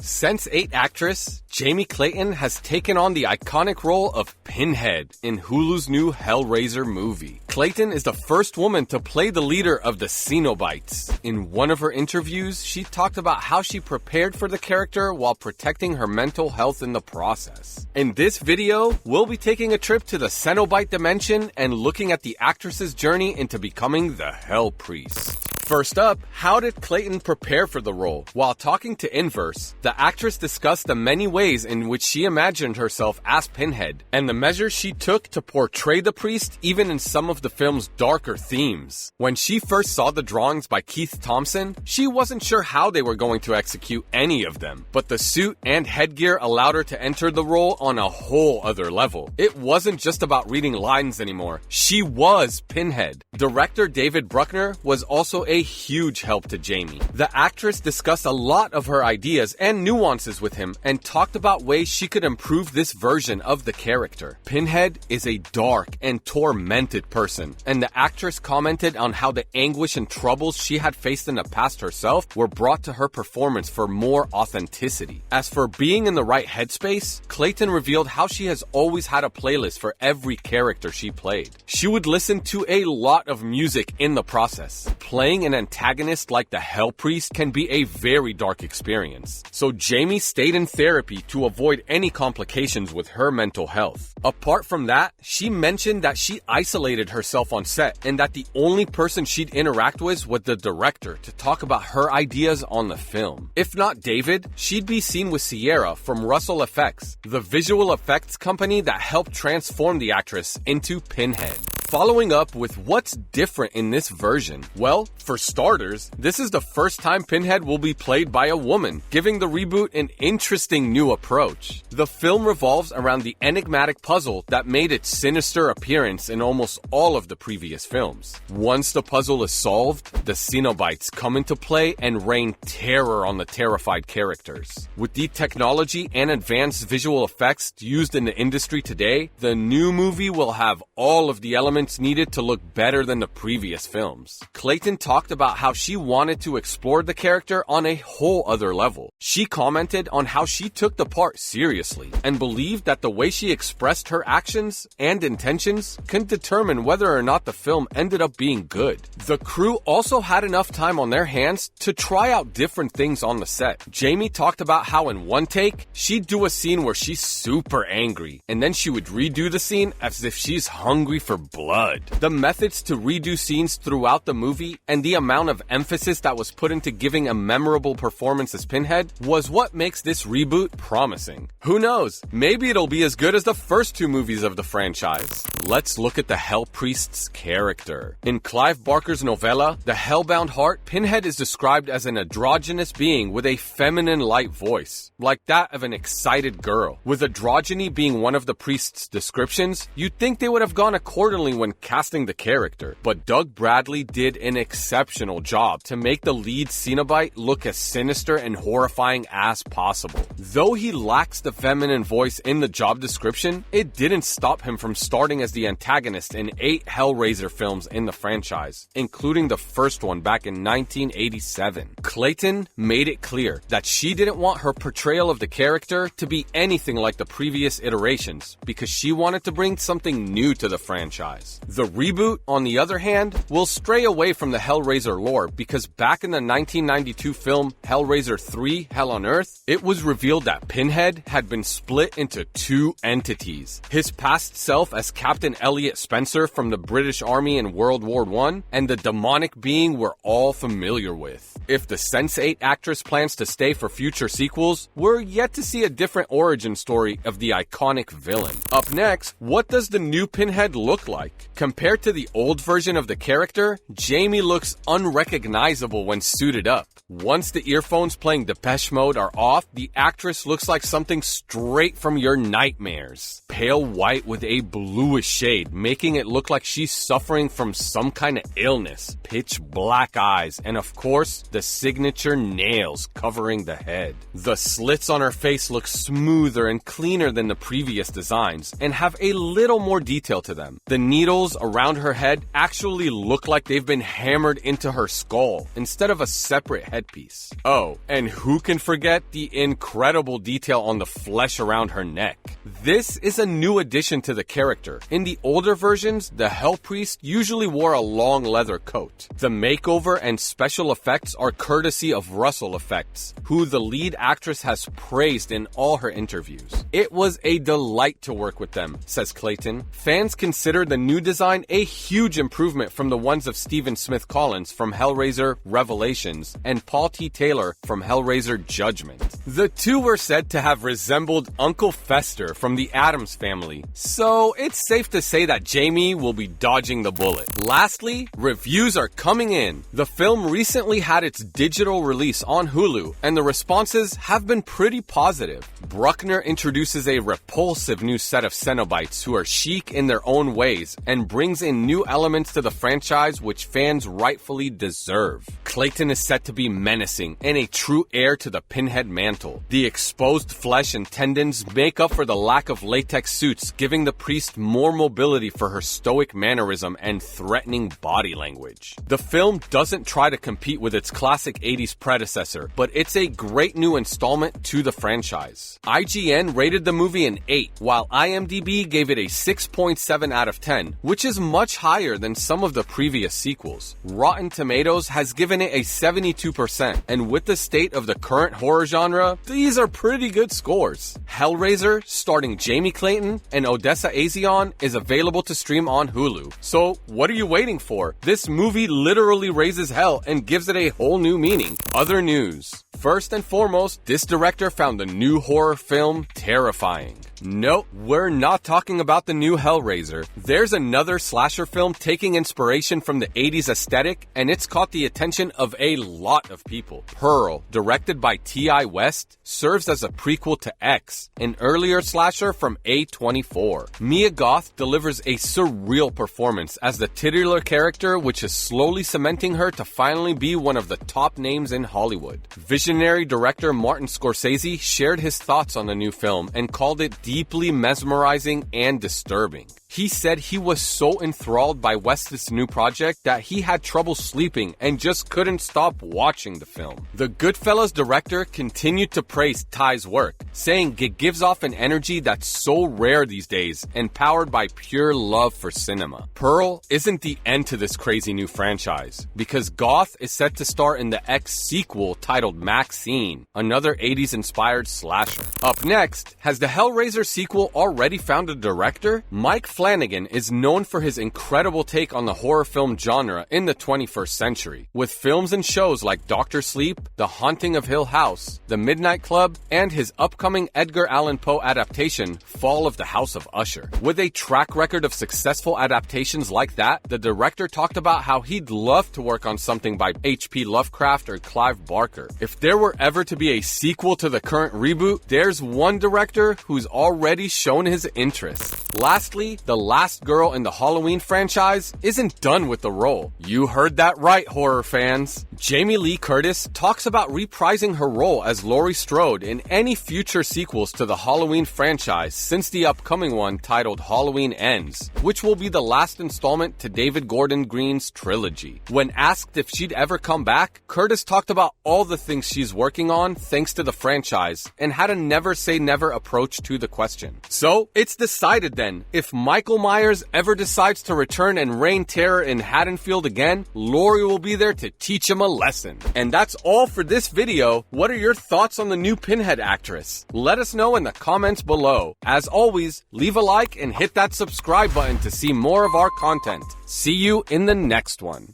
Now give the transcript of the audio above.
Sense8 actress Jamie Clayton has taken on the iconic role of Pinhead in Hulu's new Hellraiser movie. Clayton is the first woman to play the leader of the Cenobites. In one of her interviews, she talked about how she prepared for the character while protecting her mental health in the process. In this video, we'll be taking a trip to the Cenobite dimension and looking at the actress's journey into becoming the Hell Priest. First up, how did Clayton prepare for the role? While talking to Inverse, the actress discussed the many ways in which she imagined herself as Pinhead, and the measures she took to portray the priest even in some of the film's darker themes. When she first saw the drawings by Keith Thompson, she wasn't sure how they were going to execute any of them, but the suit and headgear allowed her to enter the role on a whole other level. It wasn't just about reading lines anymore. She was Pinhead. Director David Bruckner was also a huge help to Jamie. The actress discussed a lot of her ideas and nuances with him and talked about ways she could improve this version of the character. Pinhead is a dark and tormented person, and the actress commented on how the anguish and troubles she had faced in the past herself were brought to her performance for more authenticity. As for being in the right headspace, Clayton revealed how she has always had a playlist for every character she played. She would listen to a lot of music in the process. Playing an antagonist like the Hell Priest can be a very dark experience, so Jamie stayed in therapy to avoid any complications with her mental health. Apart from that, she mentioned that she isolated herself on set and that the only person she'd interact with was the director to talk about her ideas on the film. If not David, she'd be seen with Sierra from Russell Effects, the visual effects company that helped transform the actress into Pinhead. Following up with what's different in this version, well, for starters, this is the first time Pinhead will be played by a woman, giving the reboot an interesting new approach. The film revolves around the enigmatic puzzle that made its sinister appearance in almost all of the previous films. Once the puzzle is solved, the Cenobites come into play and rain terror on the terrified characters. With the technology and advanced visual effects used in the industry today, the new movie will have all of the elements needed to look better than the previous films. Clayton talked about how she wanted to explore the character on a whole other level. She commented on how she took the part seriously and believed that the way she expressed her actions and intentions can determine whether or not the film ended up being good. The crew also had enough time on their hands to try out different things on the set. Jamie talked about how in one take, she'd do a scene where she's super angry, and then she would redo the scene as if she's hungry for blood. The methods to redo scenes throughout the movie and the amount of emphasis that was put into giving a memorable performance as Pinhead was what makes this reboot promising. Who knows? Maybe it'll be as good as the first two movies of the franchise. Let's look at the Hell Priest's character. In Clive Barker's novella, The Hellbound Heart, Pinhead is described as an androgynous being with a feminine light voice, like that of an excited girl. With androgyny being one of the priest's descriptions, you'd think they would have gone accordingly when casting the character, but Doug Bradley did an exceptional job to make the lead Cenobite look as sinister and horrifying as possible. Though he lacks the feminine voice in the job description, it didn't stop him from starting as the antagonist in 8 Hellraiser films in the franchise, including the first one back in 1987. Clayton made it clear that she didn't want her portrayal of the character to be anything like the previous iterations because she wanted to bring something new to the franchise. The reboot, on the other hand, will stray away from the Hellraiser lore because back in the 1992 film Hellraiser 3: Hell on Earth, it was revealed that Pinhead had been split into 2 entities. His past self as Captain Elliot Spencer from the British Army in World War I, and the demonic being we're all familiar with. If the Sense8 actress plans to stay for future sequels, we're yet to see a different origin story of the iconic villain. Up next, what does the new Pinhead look like? Compared to the old version of the character, Jamie looks unrecognizable when suited up. Once the earphones playing Depeche Mode are off, the actress looks like something straight from your nightmares. Pale white with a bluish shade, making it look like she's suffering from some kind of illness. Pitch black eyes, and of course, the signature nails covering the head. The slits on her face look smoother and cleaner than the previous designs, and have a little more detail to them. The needle needles around her head actually look like they've been hammered into her skull instead of a separate headpiece. Oh, and who can forget the incredible detail on the flesh around her neck? This is a new addition to the character. In the older versions, the Hell Priest usually wore a long leather coat. The makeover and special effects are courtesy of Russell Effects, who the lead actress has praised in all her interviews. It was a delight to work with them, says Clayton. Fans consider the new design a huge improvement from the ones of Stephen Smith Collins from Hellraiser Revelations and Paul T. Taylor from Hellraiser Judgment. The two were said to have resembled Uncle Fester from the Addams Family, so it's safe to say that Jamie will be dodging the bullet. Lastly, reviews are coming in. The film recently had its digital release on Hulu, and the responses have been pretty positive. Bruckner introduces a repulsive new set of Cenobites who are chic in their own ways and brings in new elements to the franchise which fans rightfully deserve. Clayton is set to be menacing and a true heir to the Pinhead mantle. The exposed flesh and tendons make up for the lack of latex suits, giving the priest more mobility for her stoic mannerism and threatening body language. The film doesn't try to compete with its classic 80s predecessor, but it's a great new installment to the franchise. IGN rated the movie an 8, while IMDb gave it a 6.7 out of 10, which is much higher than some of the previous sequels. Rotten Tomatoes has given it a 72%, and with the state of the current horror genre, these are pretty good scores. Hellraiser, starring Jamie Clayton and Odessa Azion, is available to stream on Hulu. So, what are you waiting for? This movie literally raises hell and gives it a whole new meaning. Other news. First and foremost, this director found the new horror film terrifying. Nope, we're not talking about the new Hellraiser. There's another slasher film taking inspiration from the 80s aesthetic, and it's caught the attention of a lot of people. Pearl, directed by T.I. West, serves as a prequel to X, an earlier slasher from A24. Mia Goth delivers a surreal performance as the titular character, which is slowly cementing her to finally be one of the top names in Hollywood. Visionary director Martin Scorsese shared his thoughts on the new film and called it deeply mesmerizing and disturbing. He said he was so enthralled by West's new project that he had trouble sleeping and just couldn't stop watching the film. The Goodfellas director continued to praise Ty's work, saying it gives off an energy that's so rare these days and powered by pure love for cinema. Pearl isn't the end to this crazy new franchise, because Goth is set to star in the X sequel titled Maxine, another 80s-inspired slasher. Up next, has the Hellraiser sequel already found a director? Mike Flanagan is known for his incredible take on the horror film genre in the 21st century, with films and shows like Dr. Sleep, The Haunting of Hill House, The Midnight Club, and his upcoming Edgar Allan Poe adaptation, Fall of the House of Usher. With a track record of successful adaptations like that, the director talked about how he'd love to work on something by H.P. Lovecraft or Clive Barker. If there were ever to be a sequel to the current reboot, there's one director who's already shown his interest. Lastly, the last girl in the Halloween franchise isn't done with the role. You heard that right, horror fans. Jamie Lee Curtis talks about reprising her role as Laurie Strode in any future sequels to the Halloween franchise since the upcoming one titled Halloween Ends, which will be the last installment to David Gordon Green's trilogy. When asked if she'd ever come back, Curtis talked about all the things she's working on thanks to the franchise and had a never say never approach to the question. So, it's decided then, if Michael Myers ever decides to return and reign terror in Haddonfield again, Laurie will be there to teach him a lesson. And that's all for this video. What are your thoughts on the new Pinhead actress? Let us know in the comments below. As always, leave a like and hit that subscribe button to see more of our content. See you in the next one.